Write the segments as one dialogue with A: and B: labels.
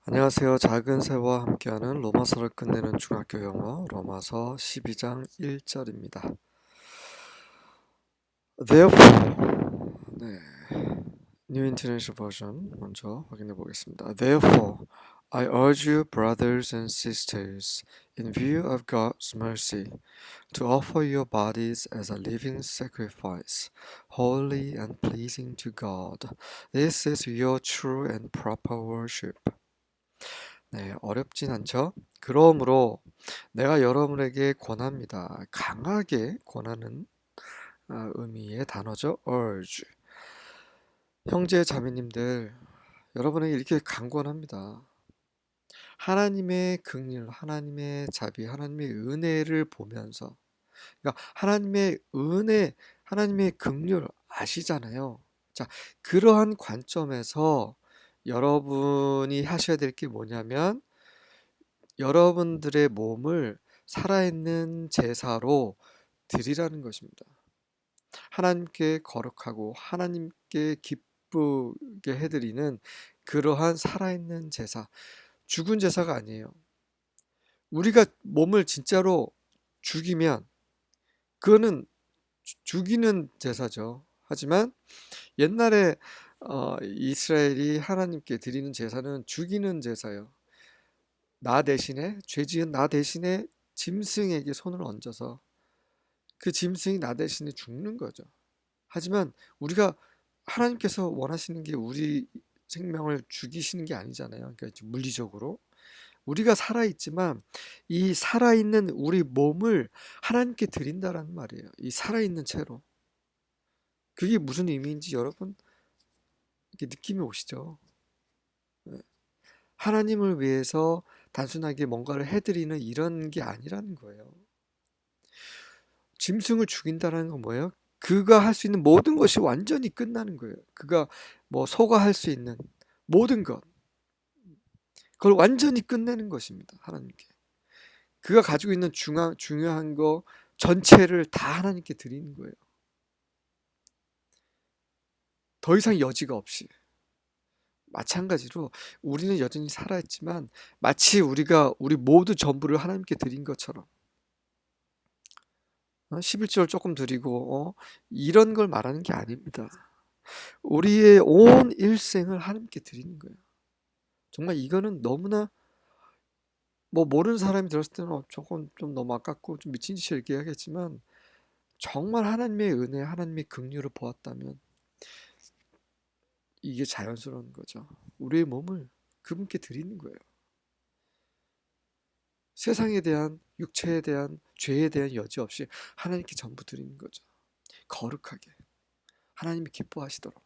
A: 안녕하세요. 작은 새와 함께하는 로마서를 끝내는 중학교 영어 로마서 12장 1절입니다. Therefore, 네, New International Version 먼저 확인해 보겠습니다. Therefore, I urge you, brothers and sisters, in view of God's mercy, to offer your bodies as a living sacrifice, holy and pleasing to God. This is your true and proper worship. 네, 어렵진 않죠? 그러므로 내가 여러분에게 권합니다. 강하게 권하는 의미의 단어죠. urge. 형제 자매님들, 여러분에게 이렇게 강권합니다. 하나님의 긍휼, 하나님의 자비, 하나님의 은혜를 보면서, 그러니까 하나님의 은혜, 하나님의 긍휼 아시잖아요. 자, 그러한 관점에서 여러분이 하셔야 될 게 뭐냐면 여러분들의 몸을 살아있는 제사로 드리라는 것입니다. 하나님께 거룩하고 하나님께 기쁘게 해드리는 그러한 살아있는 제사, 죽은 제사가 아니에요. 우리가 몸을 진짜로 죽이면 그거는 죽이는 제사죠. 하지만 옛날에 이스라엘이 하나님께 드리는 제사는 죽이는 제사예요. 나 대신에, 죄 지은 나 대신에 짐승에게 손을 얹어서 그 짐승이 나 대신에 죽는 거죠. 하지만 우리가 하나님께서 원하시는 게 우리 생명을 죽이시는 게 아니잖아요. 그러니까 물리적으로 우리가 살아있지만 이 살아있는 우리 몸을 하나님께 드린다라는 말이에요. 이 살아있는 채로. 그게 무슨 의미인지 여러분 이렇게 느낌이 오시죠? 네. 하나님을 위해서 단순하게 뭔가를 해드리는 이런 게 아니라는 거예요. 짐승을 죽인다는 건 뭐예요? 그가 할 수 있는 모든 것이 완전히 끝나는 거예요. 그가 뭐 소가 할 수 있는 모든 것, 그걸 완전히 끝내는 것입니다. 하나님께. 그가 가지고 있는 중요한 거 전체를 다 하나님께 드리는 거예요. 더 이상 여지가 없이. 마찬가지로 우리는 여전히 살아있지만 마치 우리가 우리 모두 전부를 하나님께 드린 것처럼 11절 조금 드리고 이런 걸 말하는 게 아닙니다. 우리의 온 일생을 하나님께 드리는 거예요. 정말 이거는 너무나 뭐 모르는 사람이 들었을 때는 조금 좀 너무 아깝고 좀 미친 짓을 얘기하겠지만 정말 하나님의 은혜, 하나님의 긍휼을 보았다면 이게 자연스러운 거죠. 우리의 몸을 그분께 드리는 거예요. 세상에 대한, 육체에 대한, 죄에 대한 여지 없이 하나님께 전부 드리는 거죠. 거룩하게. 하나님이 기뻐하시도록.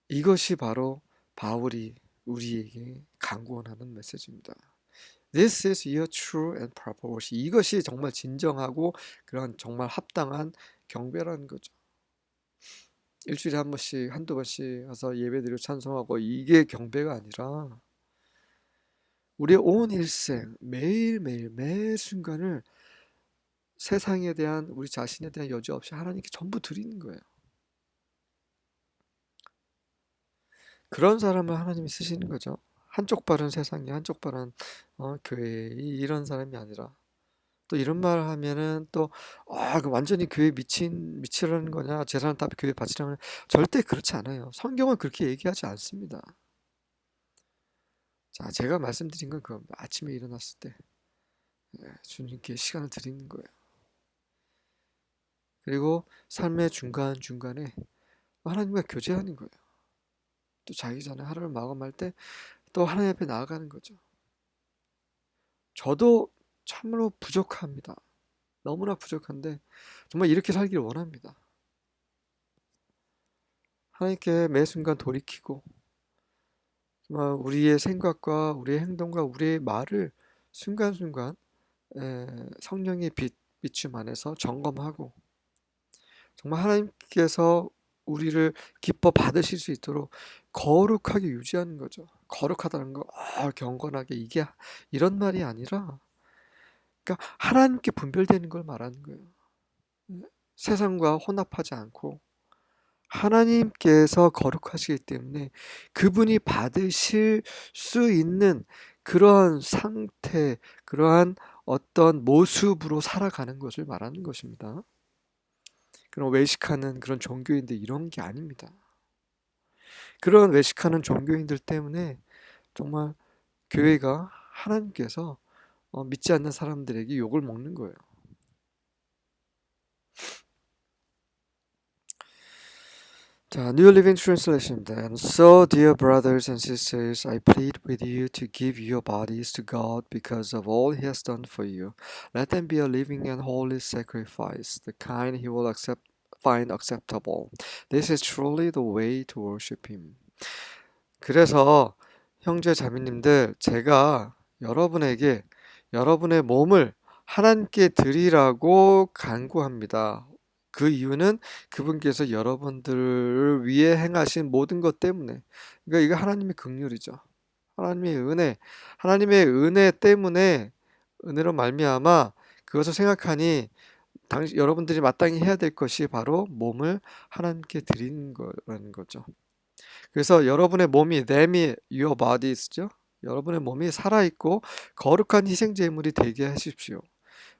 A: 이것이 바로 바울이 우리에게 강구원하는 메시지입니다. This is your true and proper worship. 이것이 정말 진정하고 그런 정말 합당한 경배라는 거죠. 일주일에 한 번씩, 한두 번씩 와서 예배드리고 찬송하고 이게 경배가 아니라 우리의 온 일생, 매일매일, 매 순간을 세상에 대한, 우리 자신에 대한 여지 없이 하나님께 전부 드리는 거예요. 그런 사람을 하나님이 쓰시는 거죠. 한쪽 발은 세상에, 한쪽 발은 교회에, 이런 사람이 아니라 또 이런 말 하면은 또 그 완전히 교회 미치라는 거냐, 재산을 다 교회 바치라는 거냐. 절대 그렇지 않아요. 성경은 그렇게 얘기하지 않습니다. 자, 제가 말씀드린 건 그겁니다. 아침에 일어났을 때 주님께 시간을 드리는 거예요. 그리고 삶의 중간중간에 하나님과 교제하는 거예요. 또 자기 전에 하루를 마감할 때 또 하나님 앞에 나아가는 거죠. 저도 참으로 부족합니다. 너무나 부족한데 정말 이렇게 살기를 원합니다. 하나님께 매 순간 돌이키고 정말 우리의 생각과 우리의 행동과 우리의 말을 순간순간 성령의 비춤 안에서 점검하고 정말 하나님께서 우리를 기뻐 받으실 수 있도록 거룩하게 유지하는 거죠. 거룩하다는 거, 경건하게 이게 이런 말이 아니라 그러니까 하나님께 분별되는 걸 말하는 거예요. 세상과 혼합하지 않고 하나님께서 거룩하시기 때문에 그분이 받으실 수 있는 그런 상태, 그러한 어떤 모습으로 살아가는 것을 말하는 것입니다. 그런 외식하는 그런 종교인들 이런 게 아닙니다. 그런 외식하는 종교인들 때문에 정말 교회가 하나님께서 믿지 않는 사람들에게 욕을 먹는 거예요. 자, New Living Translation입니다. And so, dear brothers and sisters, I plead with you to give your bodies to God because of all He has done for you. Let them be a living and holy sacrifice, the kind He will find acceptable. This is truly the way to worship Him. 그래서 형제 자매님들, 제가 여러분에게 여러분의 몸을 하나님께 드리라고 간구합니다. 그 이유는 그분께서 여러분들을 위해 행하신 모든 것 때문에. 그러니까 이거 하나님의 긍휼이죠. 하나님의 은혜, 하나님의 은혜 때문에 은혜로 말미암아 그것을 생각하니 여러분들이 마땅히 해야 될 것이 바로 몸을 하나님께 드리는 거라는 거죠. 그래서 여러분의 몸이 lem이 your bodies죠. 여러분의 몸이 살아있고 거룩한 희생 제물이 되게 하십시오.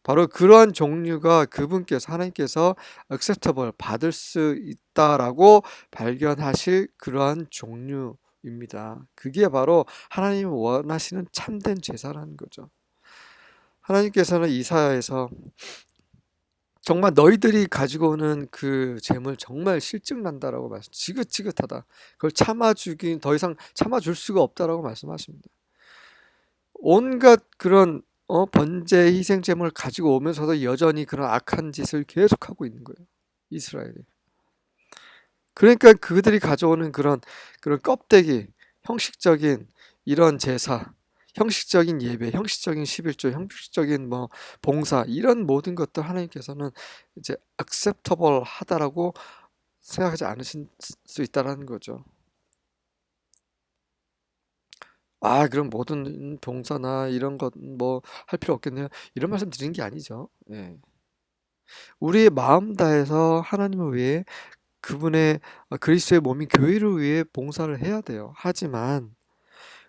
A: 바로 그러한 종류가 그분께서 하나님께서 acceptable 받을 수 있다라고 발견하실 그러한 종류입니다. 그게 바로 하나님이 원하시는 참된 제사라는 거죠. 하나님께서는 이사야에서 정말 너희들이 가지고 오는 그 재물 정말 실증난다라고 말씀, 지긋지긋하다. 그걸 참아주긴 더 이상 참아줄 수가 없다라고 말씀하십니다. 온갖 그런 번제 희생 제물을 가지고 오면서도 여전히 그런 악한 짓을 계속하고 있는 거예요. 이스라엘이. 그러니까 그들이 가져오는 그런 껍데기, 형식적인 이런 제사, 형식적인 예배, 형식적인 11조, 형식적인 뭐 봉사 이런 모든 것들 하나님께서는 이제 acceptable 하다라고 생각하지 않으실 수 있다라는 거죠. 아, 그럼 모든 봉사나 이런 것 뭐 할 필요 없겠네요. 이런 말씀 드리는 게 아니죠. 예. 우리의 마음 다해서 하나님을 위해 그분의 그리스도의 몸인 교회를 위해 봉사를 해야 돼요. 하지만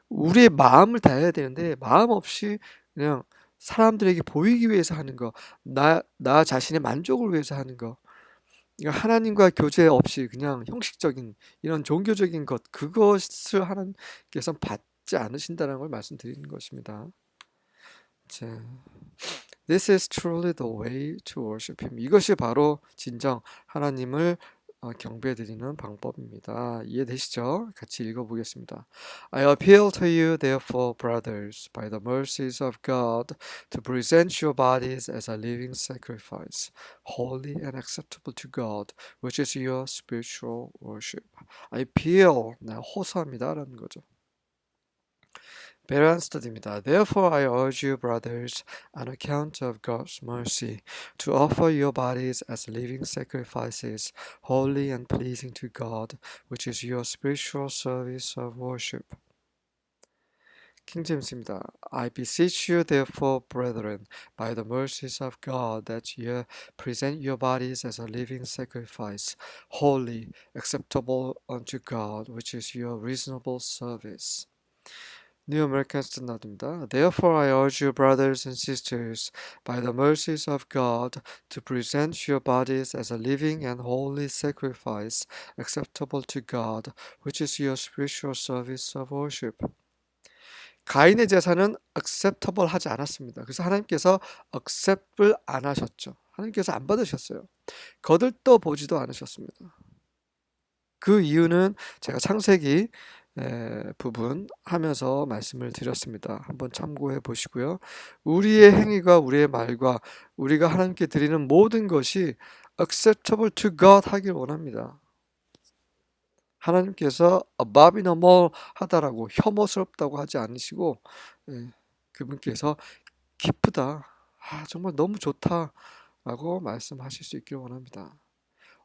A: 우리의 마음을 다해야 되는데 마음 없이 그냥 사람들에게 보이기 위해서 하는 거, 나 자신의 만족을 위해서 하는 거, 그러니까 하나님과 교제 없이 그냥 형식적인 이런 종교적인 것, 그것을 하나님께서 받지 않으신다는 걸 말씀드리는 것입니다. 자, This is truly the way to worship Him. 이것이 바로 진정 하나님을 경배드리는 방법입니다. 이해되시죠? 같이 읽어보겠습니다. I appeal to you, therefore, brothers, by the mercies of God, to present your bodies as a living sacrifice, holy and acceptable to God, which is your spiritual worship. I appeal, 호소합니다라는 거죠. 베란 스터디입니다. Therefore, I urge you, brothers, on account of God's mercy, to offer your bodies as living sacrifices, holy and pleasing to God, which is your spiritual service of worship. 킹제임스입니다. I beseech you, therefore, brethren, by the mercies of God, that ye present your bodies as a living sacrifice, holy, acceptable unto God, which is your reasonable service. New American Standard입니다. Therefore, I urge you, brothers and sisters, by the mercies of God, to present your bodies as a living and holy sacrifice, acceptable to God, which is your spiritual service of worship. 가인의 제사는 acceptable 하지 않았습니다. 그래서 하나님께서 accept을 안 하셨죠. 하나님께서 안 받으셨어요. 거들떠 보지도 않으셨습니다. 그 이유는 제가 창세기 부분 하면서 말씀을 드렸습니다. 한번 참고해 보시고요. 우리의 행위가 우리의 말과 우리가 하나님께 드리는 모든 것이 acceptable to God 하길 원합니다. 하나님께서 abominable 하다라고 혐오스럽다고 하지 않으시고 그분께서 기쁘다. 정말 너무 좋다라고 말씀하실 수 있길 원합니다.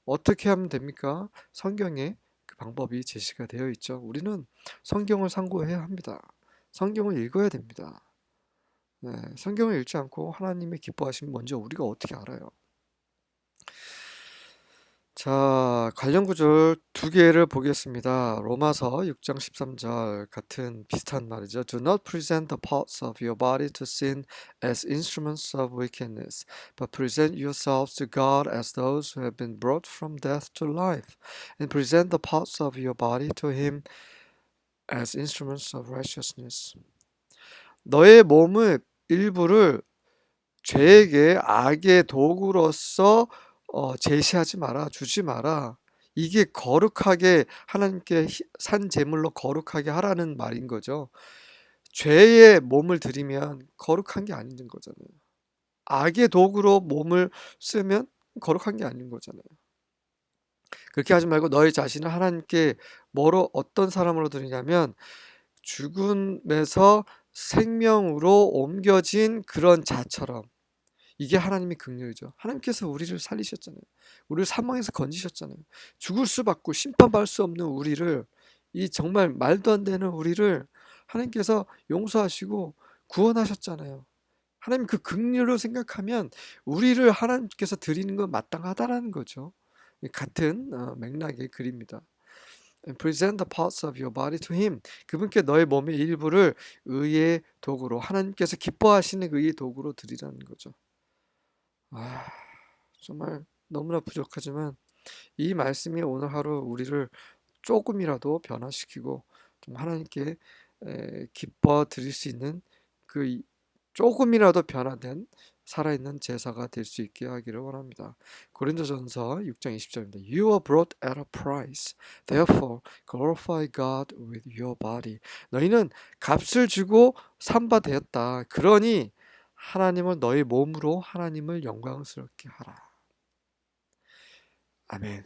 A: 어떻게 하면 됩니까? 성경에 그 방법이 제시가 되어 있죠. 우리는 성경을 상고해야 합니다. 성경을 읽어야 됩니다. 성경을 읽지 않고 하나님의 기뻐하심을 먼저 우리가 어떻게 알아요? 자, 관련 구절 두 개를 보겠습니다. 로마서 6장 13절 같은 비슷한 말이죠. Do not present the parts of your body to sin as instruments of wickedness, but present yourselves to God as those who have been brought from death to life, and present the parts of your body to Him as instruments of righteousness. 너의 몸의 일부를 죄에게 악의 도구로서 제시하지 마라, 주지 마라. 이게 거룩하게 하나님께 산 제물로 거룩하게 하라는 말인 거죠. 죄의 몸을 들이면 거룩한 게 아닌 거잖아요. 악의 도구로 몸을 쓰면 거룩한 게 아닌 거잖아요. 그렇게 하지 말고 너희 자신을 하나님께 뭐로 어떤 사람으로 드리냐면 죽음에서 생명으로 옮겨진 그런 자처럼. 이게 하나님의 긍휼이죠. 하나님께서 우리를 살리셨잖아요. 우리를 사망에서 건지셨잖아요. 죽을 수 받고 심판받을 수 없는 우리를, 이 정말 말도 안 되는 우리를 하나님께서 용서하시고 구원하셨잖아요. 하나님 그 긍휼을 생각하면 우리를 하나님께서 드리는 건 마땅하다라는 거죠. 같은 맥락의 글입니다. And present the parts of your body to Him. 그분께 너의 몸의 일부를 의의 도구로, 하나님께서 기뻐하시는 의의 도구로 드리라는 거죠. 정말 너무나 부족하지만 이 말씀이 오늘 하루 우리를 조금이라도 변화시키고 좀 하나님께 기뻐 드릴 수 있는 그 조금이라도 변화된 살아있는 제사가 될 수 있게 하기를 원합니다. 고린도전서 6장 20절입니다. You are bought at a price. Therefore glorify God with your body. 너희는 값을 주고 산바 되었다. 그러니 하나님을 너희 몸으로 하나님을 영광스럽게 하라. 아멘.